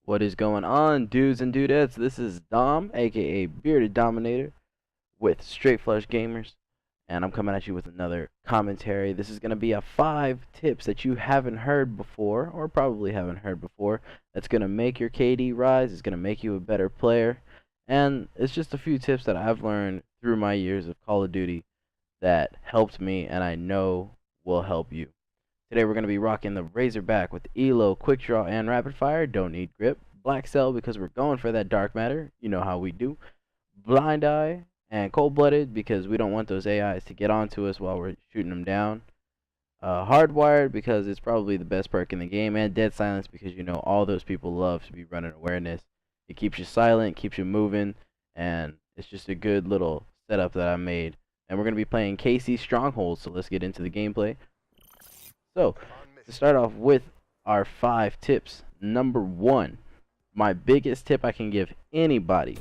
What is going on, dudes and dudettes? This is Dom, aka Bearded Dominator, with Straight Flush Gamers, and I'm coming at you with another commentary. This is going to be a 5 tips that you haven't heard before, or probably haven't heard before, that's going to make your KD rise, it's going to make you a better player, and it's just a few tips that I've learned through my years of Call of Duty that helped me and I know will help you. Today we're going to be rocking the Razorback with Elo, Quick Draw, and Rapid Fire. Don't need grip. Black Cell because we're going for that dark matter. You know how we do. Blind Eye and Cold Blooded because we don't want those AIs to get onto us while we're shooting them down. Hardwired because it's probably the best perk in the game. And Dead Silence because you know all those people love to be running awareness. It keeps you silent, keeps you moving, and it's just a good little setup that I made. And we're going to be playing KC Stronghold, so let's get into the gameplay. So, to start off with our 5 tips, number 1, my biggest tip I can give anybody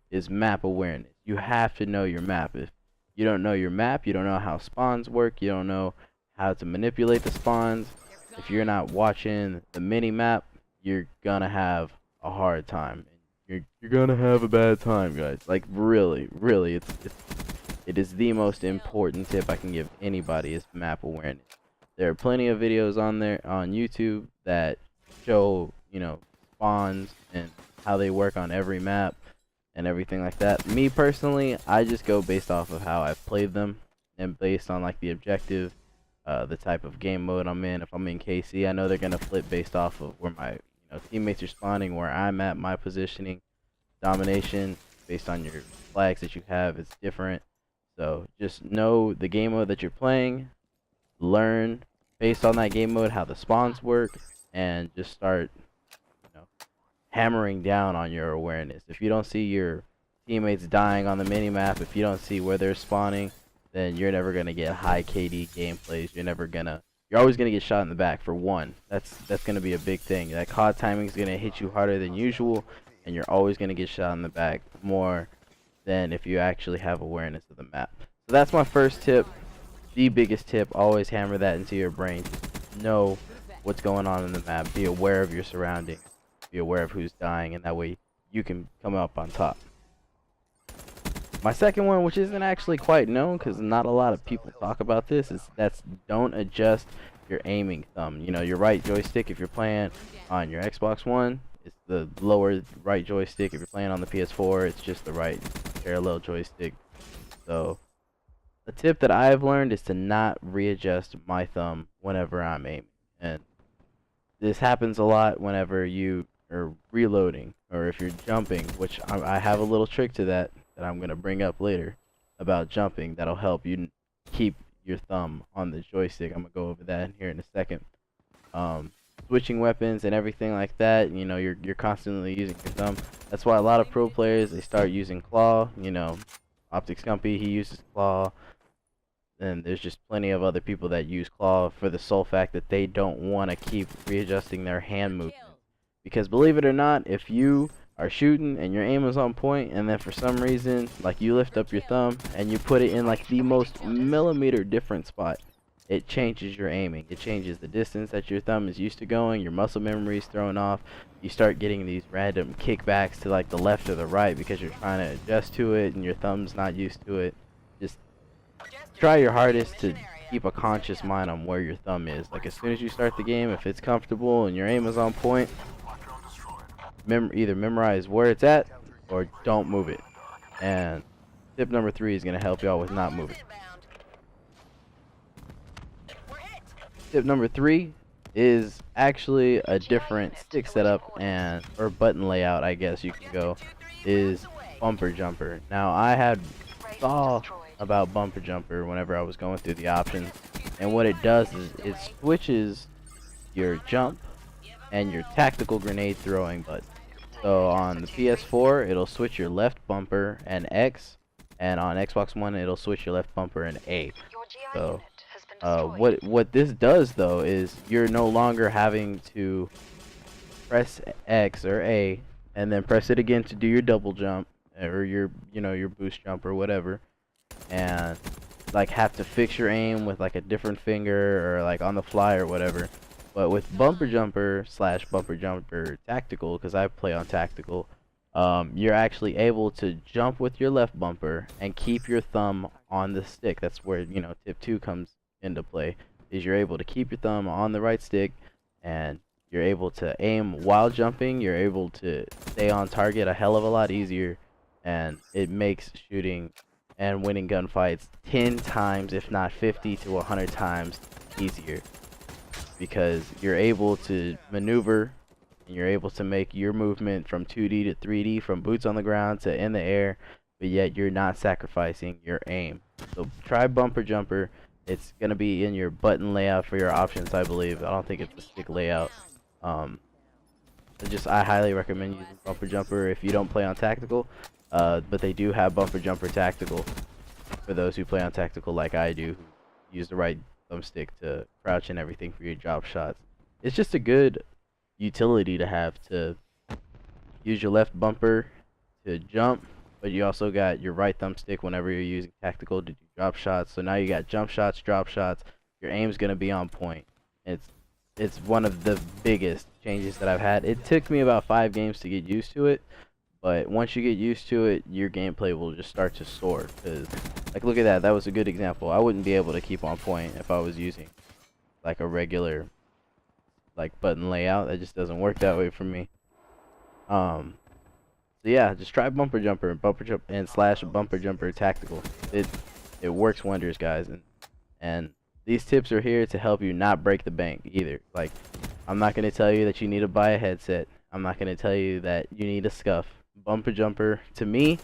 is map awareness. You have to know your map. If you don't know your map, you don't know how spawns work, you don't know how to manipulate the spawns. If you're not watching the mini map, you're gonna have a hard time. You're gonna have a bad time, guys. Like really, it is the most important tip I can give anybody is map awareness. There are plenty of videos on there on YouTube that show, you know, spawns and how they work on every map and everything like that. Me personally, I just go based off of how I've played them and based on like the objective, the type of game mode I'm in. If I'm in KC, I know they're gonna flip based off of where my teammates are spawning, where I'm at, my positioning, domination based on your flags that you have. It's different. So just know the game mode that you're playing, learn based on that game mode how the spawns work, and just start hammering down on your awareness. If you don't see your teammates dying on the minimap, if you don't see where they're spawning, then you're never gonna get high KD gameplays. You're always gonna get shot in the back for one. That's gonna be a big thing. That COD timing is gonna hit you harder than usual, and you're always gonna get shot in the back more than if you actually have awareness of the map. So that's my first tip. The biggest tip, always hammer that into your brain. Know what's going on in the map. Be aware of your surroundings. Be aware of who's dying, and that way you can come up on top. My second one, which isn't actually quite known because not a lot of people talk about this, is don't adjust your aiming thumb. You know, your right joystick if you're playing on your Xbox One, it's the lower right joystick. If you're playing on the PS4, it's just the right parallel joystick. So a tip that I've learned is to not readjust my thumb whenever I'm aiming. And this happens a lot whenever you are reloading or if you're jumping, which I have a little trick to that I'm going to bring up later about jumping that'll help you keep your thumb on the joystick. I'm going to go over that here in a second. Switching weapons and everything like that, you know, you're constantly using your thumb. That's why a lot of pro players, they start using claw. You know, Optic Scumpy, he uses claw. And there's just plenty of other people that use claw for the sole fact that they don't want to keep readjusting their hand movement. Because believe it or not, if you are shooting and your aim is on point and then for some reason like you lift up your thumb and you put it in like the most millimeter different spot, it changes your aiming. It changes the distance that your thumb is used to going. Your muscle memory is thrown off. You start getting these random kickbacks to like the left or the right because you're trying to adjust to it and your thumb's not used to it. Just try your hardest to keep a conscious mind on where your thumb is. Like as soon as you start the game, if it's comfortable and your aim is on point, either memorize where it's at or don't move it. And tip number 3 is going to help y'all with not moving. Tip number 3 is actually a different stick setup or button layout, I guess you can go, is bumper jumper. Now I had saw about bumper jumper whenever I was going through the options, and what it does is it switches your jump and your tactical grenade throwing button. So on the PS4 it'll switch your left bumper and X, and on Xbox One it'll switch your left bumper and A. So what this does though is you're no longer having to press X or A and then press it again to do your double jump or your boost jump or whatever, and like have to fix your aim with like a different finger or like on the fly or whatever. But with bumper jumper slash bumper jumper tactical, because I play on tactical, you're actually able to jump with your left bumper and keep your thumb on the stick. That's where, you know, tip 2 comes into play, is you're able to keep your thumb on the right stick, and you're able to aim while jumping. You're able to stay on target a hell of a lot easier, and it makes shooting and winning gunfights 10 times, if not 50 to 100 times easier, because you're able to maneuver and you're able to make your movement from 2D to 3D, from boots on the ground to in the air, but yet you're not sacrificing your aim. So try bumper jumper. It's going to be in your button layout for your options, I believe. I don't think it's a stick layout. I highly recommend using bumper jumper if you don't play on tactical, but they do have bumper jumper tactical for those who play on tactical like I do, who use the right thumbstick to crouch and everything for your drop shots. It's just a good utility to have, to use your left bumper to jump, but you also got your right thumbstick whenever you're using tactical to do drop shots. So now you got jump shots, drop shots, your aim's gonna be on point. It's one of the biggest changes that I've had. It took me about 5 games to get used to it, but once you get used to it, your gameplay will just start to soar. Cause, like, look at that. That was a good example. I wouldn't be able to keep on point if I was using like a regular like button layout. That just doesn't work that way for me. So yeah, just try bumper jumper and slash bumper jumper tactical. It works wonders, guys, and these tips are here to help you not break the bank either. Like, I'm not going to tell you that you need to buy a headset. I'm not going to tell you that you need a scuff. Bumper jumper, to me,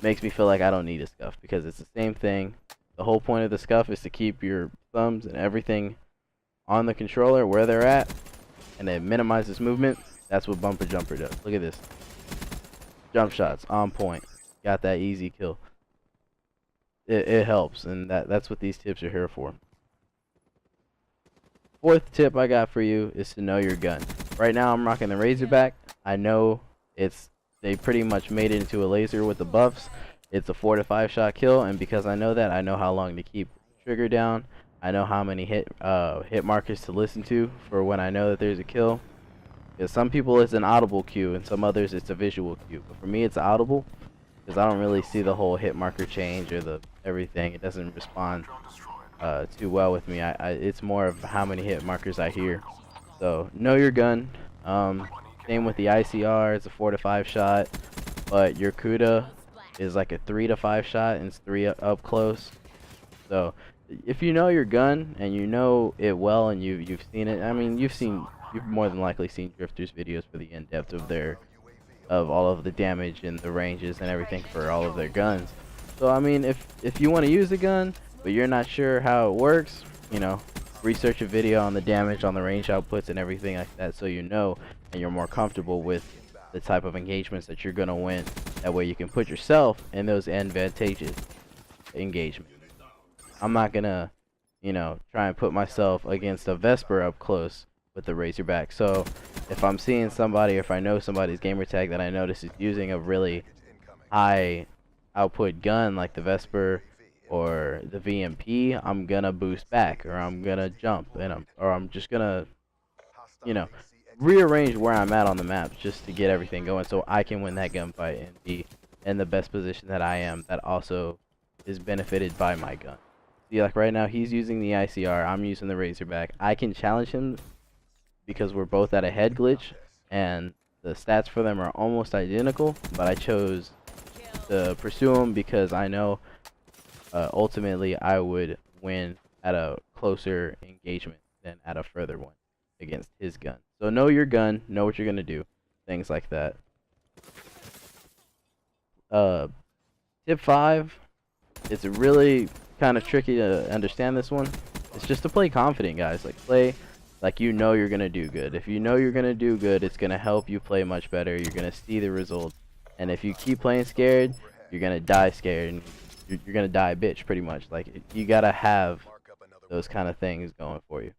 makes me feel like I don't need a scuff, because it's the same thing. The whole point of the scuff is to keep your thumbs and everything on the controller where they're at, and it minimizes movement. That's what bumper jumper does. Look at this. Jump shots on point. Got that easy kill. It helps, and that's what these tips are here for. 4th tip I got for you is to know your gun. Right now I'm rocking the Razorback. I know they pretty much made it into a laser with the buffs. It's a 4 to 5 shot kill, and because I know that, I know how long to keep trigger down. I know how many hit markers to listen to for when I know that there's a kill. Because some people it's an audible cue, and some others it's a visual cue. But for me, it's audible, because I don't really see the whole hit marker change or the everything. It doesn't respond too well with me. It's more of how many hit markers I hear. So know your gun. Same with the ICR. It's a 4 to 5 shot, but your Kuda is like a 3 to 5 shot, and it's 3 up close. So if you know your gun and you know it well, and you've seen it, I mean, you've more than likely seen Drifters videos for the in-depth of all of the damage and the ranges and everything for all of their guns. So I mean, if you want to use a gun but you're not sure how it works, you know, research a video on the damage, on the range outputs and everything like that, so you know and you're more comfortable with the type of engagements that you're gonna win. That way you can put yourself in those advantageous engagements. I'm not gonna, you know, try and put myself against a Vesper up close with the Razorback. So if I'm seeing somebody, or if I know somebody's gamer tag that I notice is using a really high output gun like the Vesper or the VMP, I'm gonna boost back, or I'm gonna jump, and I'm just gonna, you know, rearrange where I'm at on the map just to get everything going, so I can win that gunfight and be in the best position that I am, that also is benefited by my gun. See, like right now he's using the ICR, I'm using the Razorback. I can challenge him because we're both at a head glitch, and the stats for them are almost identical, but I chose to pursue him because I know ultimately I would win at a closer engagement than at a further one against his gun. So know your gun, know what you're gonna do, things like that. Tip 5, it's really kind of tricky to understand this one. It's just to play confident, guys. Like, play like you know you're gonna do good. If you know you're gonna do good, it's gonna help you play much better. You're gonna see the results. And if you keep playing scared, you're gonna die scared, and you're gonna die a bitch, pretty much. Like, you gotta have those kind of things going for you.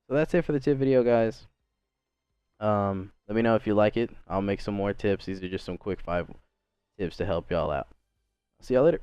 So that's it for the tip video, guys. Let me know if you like it. I'll make some more tips. These are just some quick 5 tips to help y'all out. See y'all later.